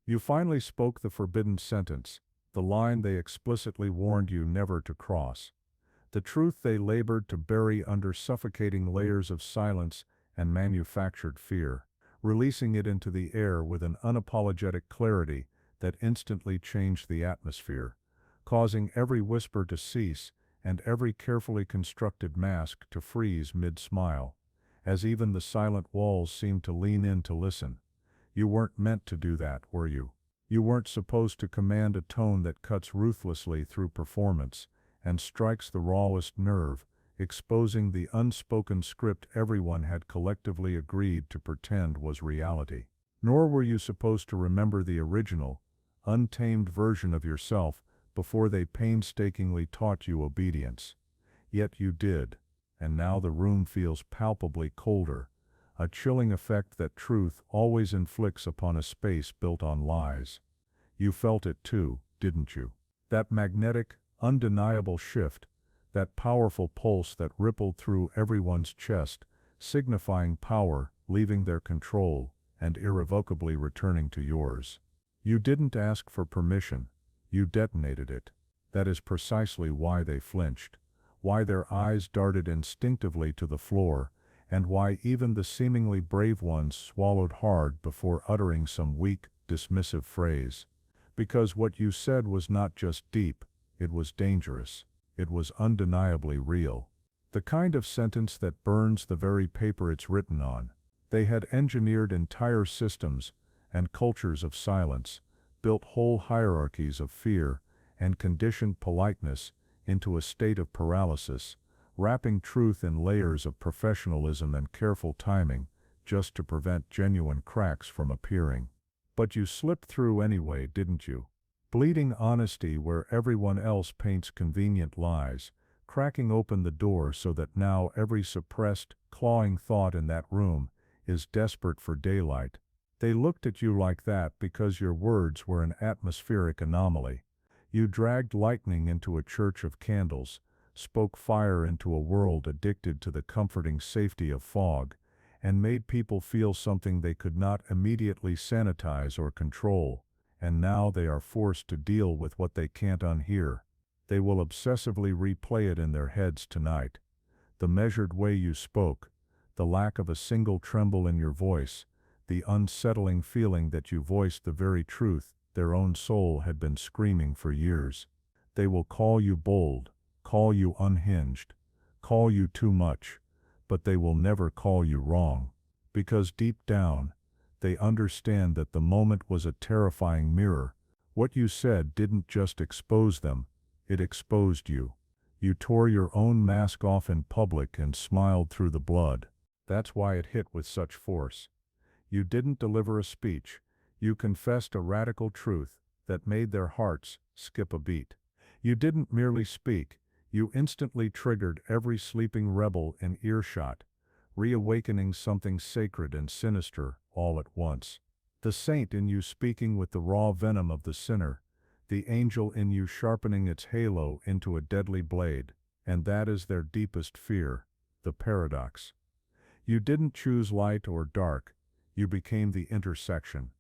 You finally spoke the forbidden sentence, the line they explicitly warned you never to cross. The truth they labored to bury under suffocating layers of silence and manufactured fear, releasing it into the air with an unapologetic clarity that instantly changed the atmosphere, causing every whisper to cease and every carefully constructed mask to freeze mid-smile, as even the silent walls seemed to lean in to listen. You weren't meant to do that, were you? You weren't supposed to command a tone that cuts ruthlessly through performance and strikes the rawest nerve, exposing the unspoken script everyone had collectively agreed to pretend was reality. Nor were you supposed to remember the original, untamed version of yourself before they painstakingly taught you obedience. Yet you did, and now the room feels palpably colder, a chilling effect that truth always inflicts upon a space built on lies. You felt it too, didn't you? That magnetic, undeniable shift, that powerful pulse that rippled through everyone's chest, signifying power leaving their control and irrevocably returning to yours. You didn't ask for permission, you detonated it. That is precisely why they flinched, why their eyes darted instinctively to the floor, and why even the seemingly brave ones swallowed hard before uttering some weak, dismissive phrase. Because what you said was not just deep, it was dangerous. It was undeniably real. The kind of sentence that burns the very paper it's written on. They had engineered entire systems and cultures of silence, built whole hierarchies of fear, and conditioned politeness into a state of paralysis, wrapping truth in layers of professionalism and careful timing, just to prevent genuine cracks from appearing. But you slipped through anyway, didn't you? Bleeding honesty where everyone else paints convenient lies, cracking open the door so that now every suppressed, clawing thought in that room is desperate for daylight. They looked at you like that because your words were an atmospheric anomaly. You dragged lightning into a church of candles, spoke fire into a world addicted to the comforting safety of fog, and made people feel something they could not immediately sanitize or control, and now they are forced to deal with what they can't unhear. They will obsessively replay it in their heads tonight. The measured way you spoke, the lack of a single tremble in your voice, the unsettling feeling that you voiced the very truth their own soul had been screaming for years. They will call you bold, call you unhinged, call you too much, but they will never call you wrong, because deep down, they understand that the moment was a terrifying mirror. What you said didn't just expose them, it exposed you. You tore your own mask off in public and smiled through the blood. That's why it hit with such force. You didn't deliver a speech, you confessed a radical truth that made their hearts skip a beat. You didn't merely speak, you instantly triggered every sleeping rebel in earshot, reawakening something sacred and sinister all at once. The saint in you speaking with the raw venom of the sinner, the angel in you sharpening its halo into a deadly blade, and that is their deepest fear, the paradox. You didn't choose light or dark, you became the intersection.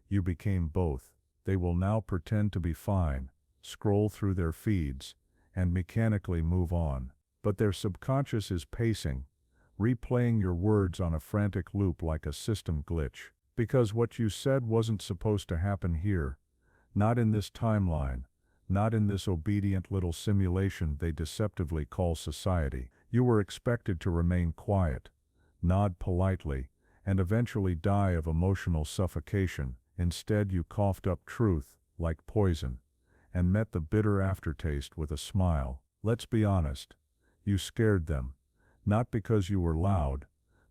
You became both. They will now pretend to be fine, scroll through their feeds, and mechanically move on. But their subconscious is pacing, replaying your words on a frantic loop like a system glitch. Because what you said wasn't supposed to happen here. Not in this timeline. Not in this obedient little simulation they deceptively call society. You were expected to remain quiet, nod politely, and eventually die of emotional suffocation. Instead you coughed up truth, like poison, and met the bitter aftertaste with a smile. Let's be honest. You scared them. Not because you were loud,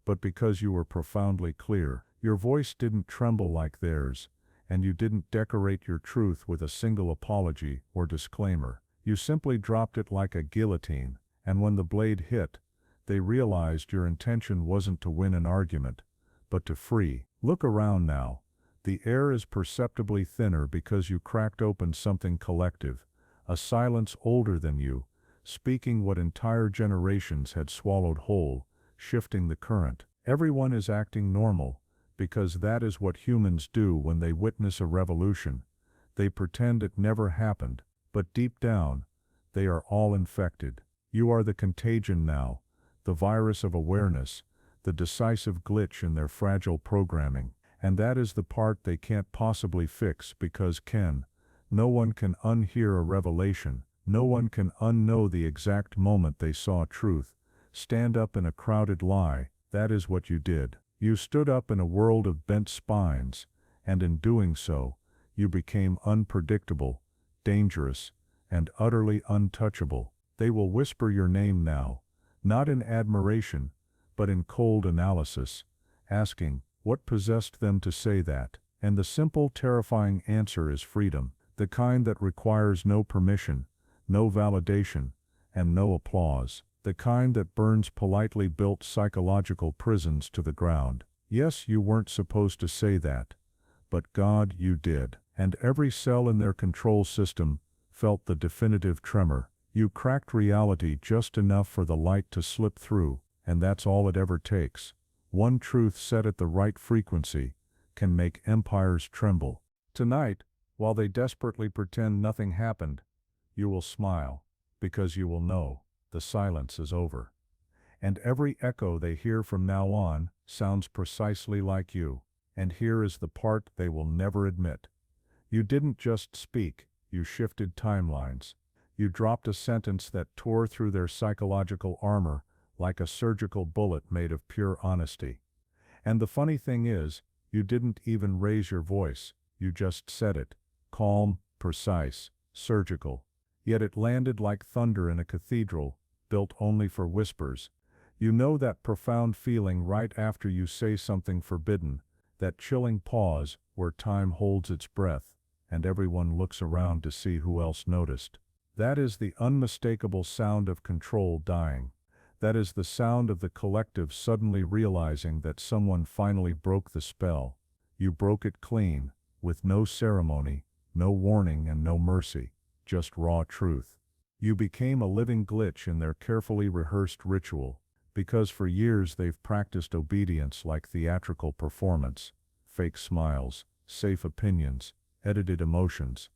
but because you were profoundly clear. Your voice didn't tremble like theirs, and you didn't decorate your truth with a single apology or disclaimer. You simply dropped it like a guillotine, and when the blade hit, they realized your intention wasn't to win an argument, but to free. Look around now. The air is perceptibly thinner because you cracked open something collective, a silence older than you, speaking what entire generations had swallowed whole, shifting the current. Everyone is acting normal, because that is what humans do when they witness a revolution. They pretend it never happened, but deep down, they are all infected. You are the contagion now, the virus of awareness, the decisive glitch in their fragile programming. And that is the part they can't possibly fix because no one can unhear a revelation, no one can unknow the exact moment they saw truth. Stand up in a crowded lie, that is what you did. You stood up in a world of bent spines, and in doing so, you became unpredictable, dangerous, and utterly untouchable. They will whisper your name now, not in admiration, but in cold analysis, asking, what possessed them to say that? And the simple, terrifying answer is freedom, the kind that requires no permission, no validation, and no applause, the kind that burns politely built psychological prisons to the ground. Yes, you weren't supposed to say that, but God, you did. And every cell in their control system felt the definitive tremor. You cracked reality just enough for the light to slip through, and that's all it ever takes. One truth set at the right frequency can make empires tremble. Tonight, while they desperately pretend nothing happened, you will smile, because you will know the silence is over. And every echo they hear from now on sounds precisely like you. And here is the part they will never admit. You didn't just speak, you shifted timelines. You dropped a sentence that tore through their psychological armor like a surgical bullet made of pure honesty. And the funny thing is, you didn't even raise your voice, you just said it, calm, precise, surgical. Yet it landed like thunder in a cathedral, built only for whispers. You know that profound feeling right after you say something forbidden, that chilling pause where time holds its breath, and everyone looks around to see who else noticed. That is the unmistakable sound of control dying. That is the sound of the collective suddenly realizing that someone finally broke the spell. You broke it clean, with no ceremony, no warning and no mercy, just raw truth. You became a living glitch in their carefully rehearsed ritual, because for years they've practiced obedience like theatrical performance, fake smiles, safe opinions, edited emotions.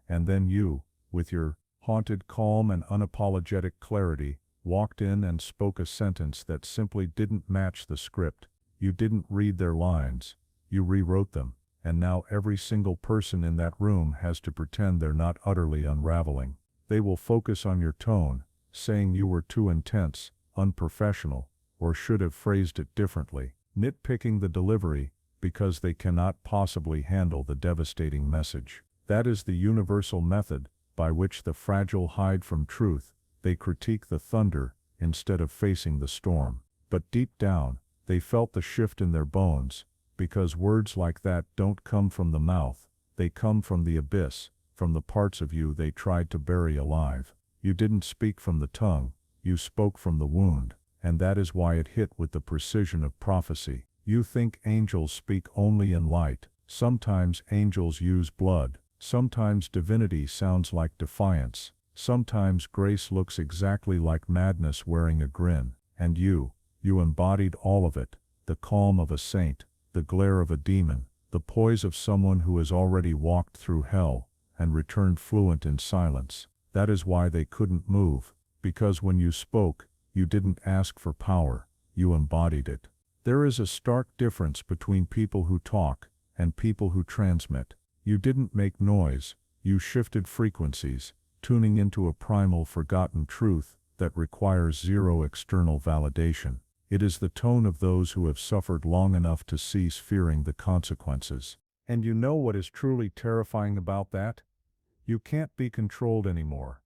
And then you, with your haunted calm and unapologetic clarity, walked in and spoke a sentence that simply didn't match the script. You didn't read their lines, you rewrote them, and now every single person in that room has to pretend they're not utterly unraveling. They will focus on your tone, saying you were too intense, unprofessional, or should have phrased it differently, nitpicking the delivery, because they cannot possibly handle the devastating message. That is the universal method by which the fragile hide from truth. They critique the thunder instead of facing the storm. But deep down, they felt the shift in their bones, because words like that don't come from the mouth, they come from the abyss, from the parts of you they tried to bury alive. You didn't speak from the tongue, you spoke from the wound, and that is why it hit with the precision of prophecy. You think angels speak only in light. Sometimes angels use blood. Sometimes divinity sounds like defiance. Sometimes grace looks exactly like madness wearing a grin. And you embodied all of it. The calm of a saint, the glare of a demon, the poise of someone who has already walked through hell and returned fluent in silence. That is why they couldn't move, because when you spoke, you didn't ask for power, you embodied it. There is a stark difference between people who talk and people who transmit. You didn't make noise, you shifted frequencies, tuning into a primal forgotten truth that requires zero external validation. It is the tone of those who have suffered long enough to cease fearing the consequences. And you know what is truly terrifying about that? You can't be controlled anymore.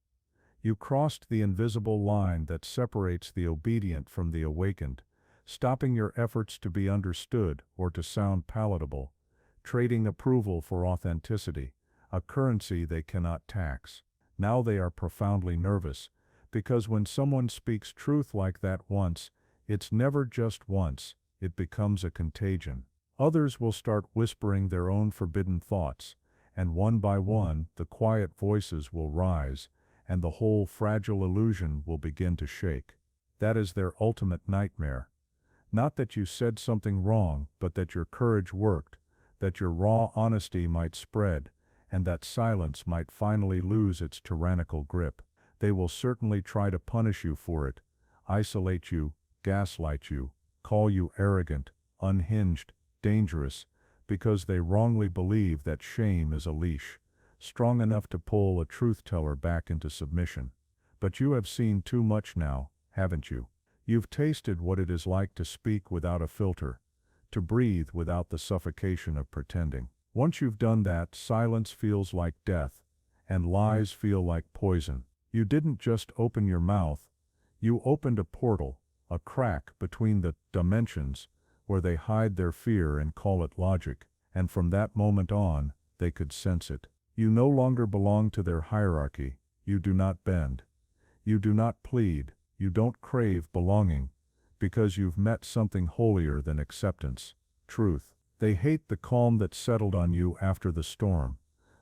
You crossed the invisible line that separates the obedient from the awakened, stopping your efforts to be understood or to sound palatable, trading approval for authenticity, a currency they cannot tax. Now they are profoundly nervous, because when someone speaks truth like that once, it's never just once, it becomes a contagion. Others will start whispering their own forbidden thoughts, and one by one the quiet voices will rise, and the whole fragile illusion will begin to shake. That is their ultimate nightmare. Not that you said something wrong, but that your courage worked, that your raw honesty might spread, and that silence might finally lose its tyrannical grip. They will certainly try to punish you for it, isolate you, gaslight you, call you arrogant, unhinged, dangerous, because they wrongly believe that shame is a leash, strong enough to pull a truth-teller back into submission. But you have seen too much now, haven't you? You've tasted what it is like to speak without a filter, to breathe without the suffocation of pretending. Once you've done that, silence feels like death, and lies feel like poison. You didn't just open your mouth, you opened a portal, a crack between the dimensions, where they hide their fear and call it logic, and from that moment on, they could sense it. You no longer belong to their hierarchy, you do not bend, you do not plead, you don't crave belonging, because you've met something holier than acceptance, truth. They hate the calm that settled on you after the storm,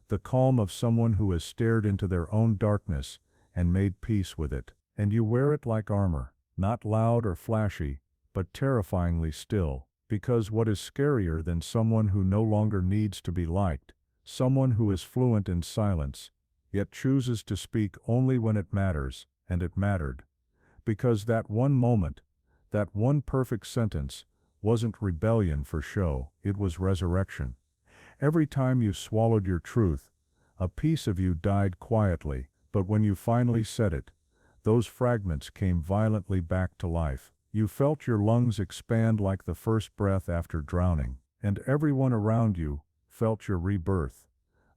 the calm of someone who has stared into their own darkness and made peace with it. And you wear it like armor, not loud or flashy, but terrifyingly still, because what is scarier than someone who no longer needs to be liked, someone who is fluent in silence, yet chooses to speak only when it matters, and it mattered. Because that one moment, that one perfect sentence, wasn't rebellion for show, it was resurrection. Every time you swallowed your truth, a piece of you died quietly, but when you finally said it, those fragments came violently back to life. You felt your lungs expand like the first breath after drowning, and everyone around you felt your rebirth,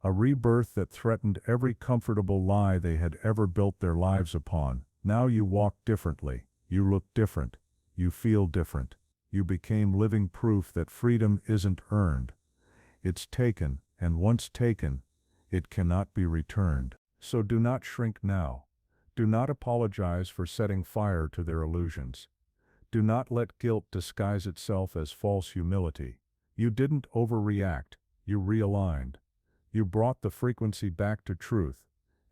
a rebirth that threatened every comfortable lie they had ever built their lives upon. Now you walk differently, you look different, you feel different. You became living proof that freedom isn't earned. It's taken, and once taken, it cannot be returned. So do not shrink now. Do not apologize for setting fire to their illusions. Do not let guilt disguise itself as false humility. You didn't overreact, you realigned. You brought the frequency back to truth,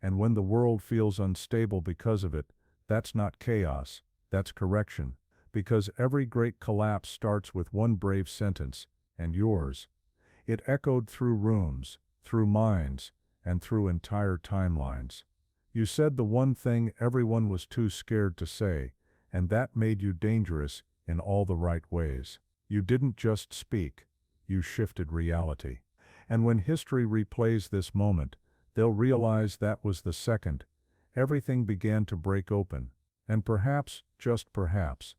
and when the world feels unstable because of it, that's not chaos, that's correction. Because every great collapse starts with one brave sentence, and yours. It echoed through rooms, through minds, and through entire timelines. You said the one thing everyone was too scared to say, and that made you dangerous in all the right ways. You didn't just speak, you shifted reality. And when history replays this moment, they'll realize that was the second everything began to break open, and perhaps, just perhaps,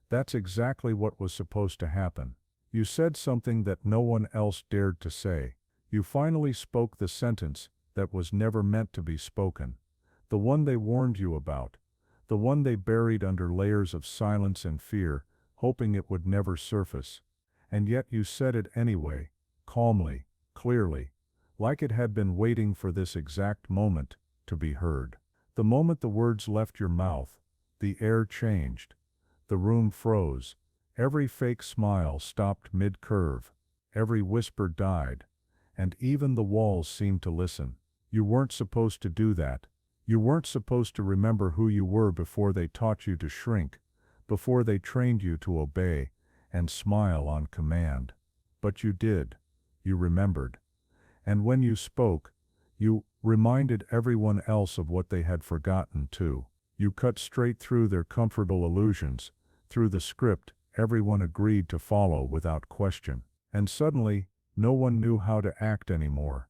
that's exactly what was supposed to happen. You said something that no one else dared to say. You finally spoke the sentence that was never meant to be spoken, the one they warned you about, the one they buried under layers of silence and fear, hoping it would never surface. And yet you said it anyway, calmly, clearly, like it had been waiting for this exact moment to be heard. The moment the words left your mouth, the air changed. The room froze. Every fake smile stopped mid-curve. Every whisper died. And even the walls seemed to listen. You weren't supposed to do that. You weren't supposed to remember who you were before they taught you to shrink, before they trained you to obey and smile on command. But you did. You remembered. And when you spoke, you reminded everyone else of what they had forgotten too. You cut straight through their comfortable illusions, through the script everyone agreed to follow without question. And suddenly, no one knew how to act anymore.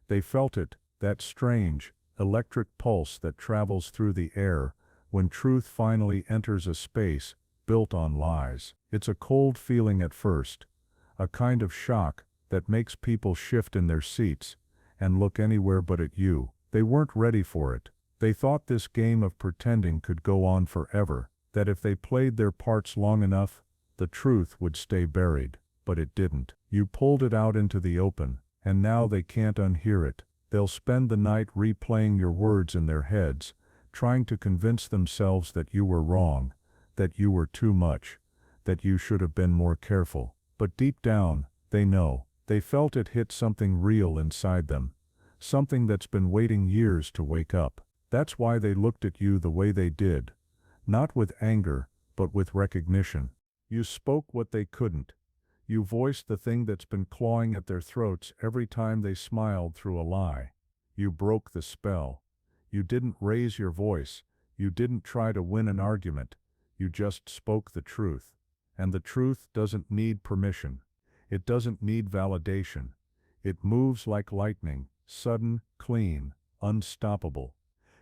They felt it, that strange, electric pulse that travels through the air when truth finally enters a space built on lies. It's a cold feeling at first, a kind of shock that makes people shift in their seats and look anywhere but at you. They weren't ready for it. They thought this game of pretending could go on forever, that if they played their parts long enough, the truth would stay buried. But it didn't. You pulled it out into the open, and now they can't unhear it. They'll spend the night replaying your words in their heads, trying to convince themselves that you were wrong, that you were too much, that you should have been more careful. But deep down, they know. They felt it hit something real inside them, something that's been waiting years to wake up. That's why they looked at you the way they did, not with anger, but with recognition. You spoke what they couldn't. You voiced the thing that's been clawing at their throats every time they smiled through a lie. You broke the spell. You didn't raise your voice. You didn't try to win an argument. You just spoke the truth. And the truth doesn't need permission. It doesn't need validation. It moves like lightning, sudden, clean, unstoppable.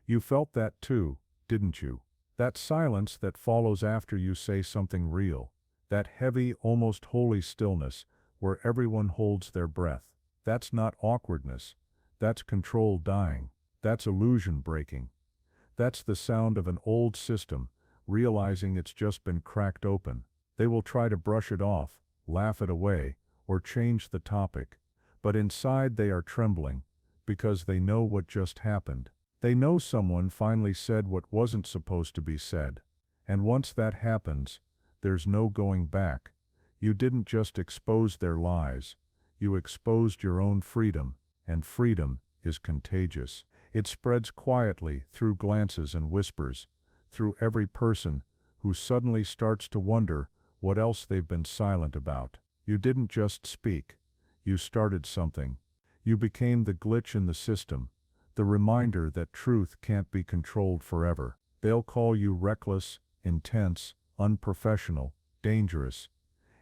You felt that too, didn't you? That silence that follows after you say something real. That heavy, almost holy stillness, where everyone holds their breath. That's not awkwardness. That's control dying. That's illusion breaking. That's the sound of an old system, realizing it's just been cracked open. They will try to brush it off, laugh it away, or change the topic. But inside they are trembling, because they know what just happened. They know someone finally said what wasn't supposed to be said. And once that happens, there's no going back. You didn't just expose their lies. You exposed your own freedom, and freedom is contagious. It spreads quietly through glances and whispers, through every person who suddenly starts to wonder what else they've been silent about. You didn't just speak. You started something. You became the glitch in the system, the reminder that truth can't be controlled forever. They'll call you reckless, intense, unprofessional, dangerous.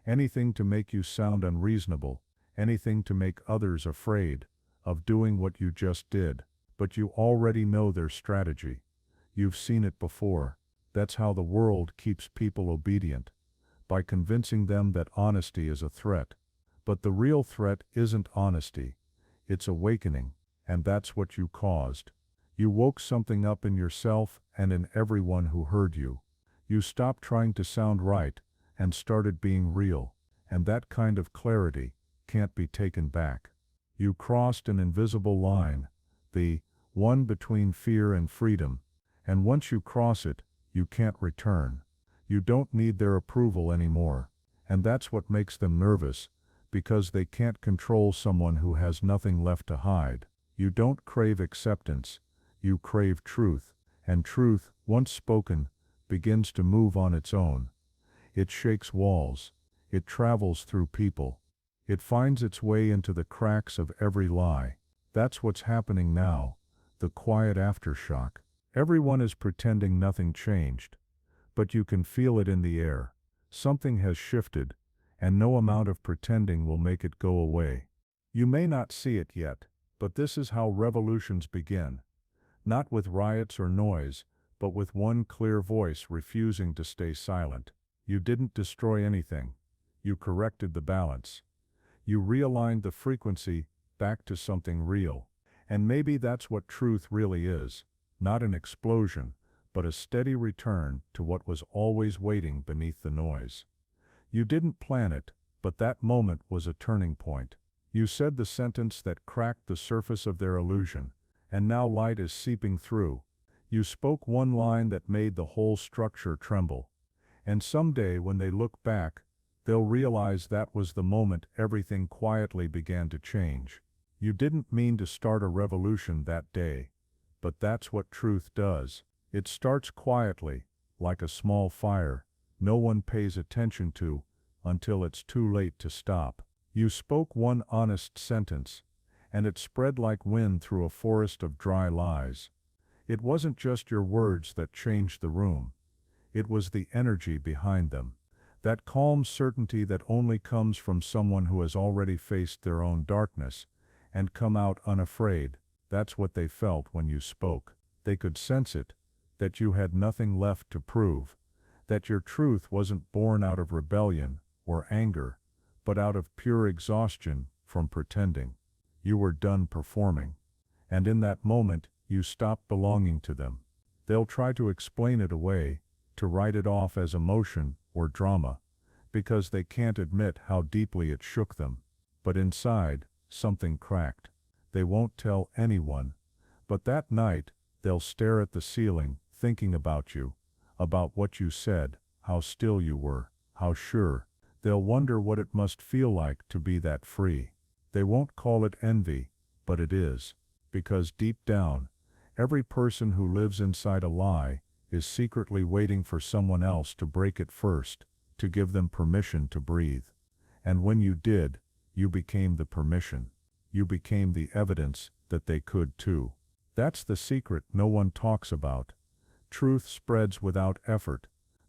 Anything to make you sound unreasonable, anything to make others afraid of doing what you just did. But you already know their strategy. You've seen it before. That's how the world keeps people obedient, by convincing them that honesty is a threat. But the real threat isn't honesty. It's awakening, and that's what you caused. You woke something up in yourself and in everyone who heard you. You stopped trying to sound right and started being real, and that kind of clarity can't be taken back. You crossed an invisible line, the one between fear and freedom, and once you cross it, you can't return. You don't need their approval anymore, and that's what makes them nervous, because they can't control someone who has nothing left to hide. You don't crave acceptance, you crave truth, and truth, once spoken, begins to move on its own. It shakes walls. It travels through people. It finds its way into the cracks of every lie. That's what's happening now, the quiet aftershock. Everyone is pretending nothing changed, but you can feel it in the air. Something has shifted, and no amount of pretending will make it go away. You may not see it yet, but this is how revolutions begin. Not with riots or noise, but with one clear voice refusing to stay silent. You didn't destroy anything. You corrected the balance. You realigned the frequency back to something real. And maybe that's what truth really is. Not an explosion, but a steady return to what was always waiting beneath the noise. You didn't plan it, but that moment was a turning point. You said the sentence that cracked the surface of their illusion, and now light is seeping through. You spoke one line that made the whole structure tremble. And someday when they look back, they'll realize that was the moment everything quietly began to change. You didn't mean to start a revolution that day, but that's what truth does. It starts quietly, like a small fire, no one pays attention to, until it's too late to stop. You spoke one honest sentence, and it spread like wind through a forest of dry lies. It wasn't just your words that changed the room. It was the energy behind them. That calm certainty that only comes from someone who has already faced their own darkness, and come out unafraid. That's what they felt when you spoke. They could sense it, that you had nothing left to prove, that your truth wasn't born out of rebellion or anger, but out of pure exhaustion from pretending. You were done performing. And in that moment, you stopped belonging to them. They'll try to explain it away, to write it off as emotion or drama, because they can't admit how deeply it shook them. But inside, something cracked. They won't tell anyone. But that night, they'll stare at the ceiling, thinking about you, about what you said, how still you were, how sure. They'll wonder what it must feel like to be that free. They won't call it envy, but it is. Because deep down, every person who lives inside a lie is secretly waiting for someone else to break it first, to give them permission to breathe. And when you did, you became the permission. You became the evidence that they could too. That's the secret no one talks about. Truth spreads without effort.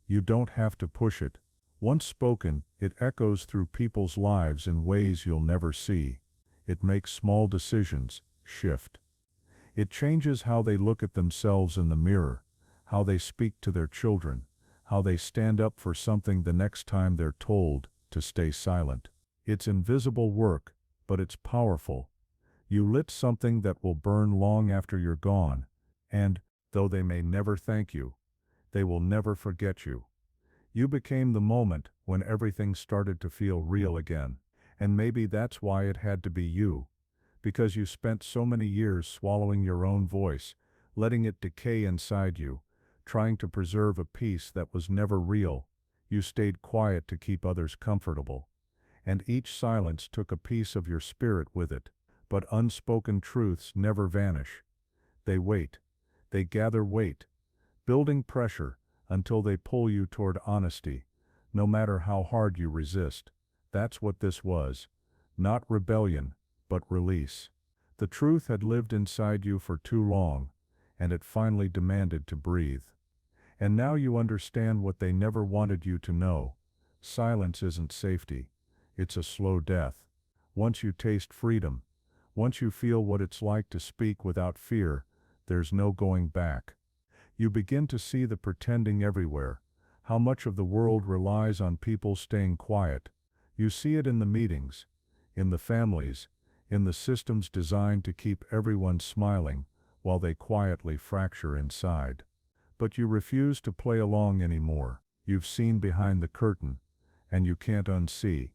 You don't have to push it. Once spoken, it echoes through people's lives in ways you'll never see. It makes small decisions shift. It changes how they look at themselves in the mirror, how they speak to their children, how they stand up for something the next time they're told to stay silent. It's invisible work, but it's powerful. You lit something that will burn long after you're gone, and, though they may never thank you, they will never forget you. You became the moment when everything started to feel real again. And maybe that's why it had to be you. Because you spent so many years swallowing your own voice, letting it decay inside you, trying to preserve a peace that was never real. You stayed quiet to keep others comfortable. And each silence took a piece of your spirit with it. But unspoken truths never vanish. They wait. They gather weight, building pressure until they pull you toward honesty, no matter how hard you resist. That's what this was. Not rebellion, but release. The truth had lived inside you for too long, and it finally demanded to breathe. And now you understand what they never wanted you to know. Silence isn't safety. It's a slow death. Once you taste freedom, once you feel what it's like to speak without fear, there's no going back. You begin to see the pretending everywhere, how much of the world relies on people staying quiet. You see it in the meetings, in the families, in the systems designed to keep everyone smiling while they quietly fracture inside. But you refuse to play along anymore. You've seen behind the curtain, and you can't unsee.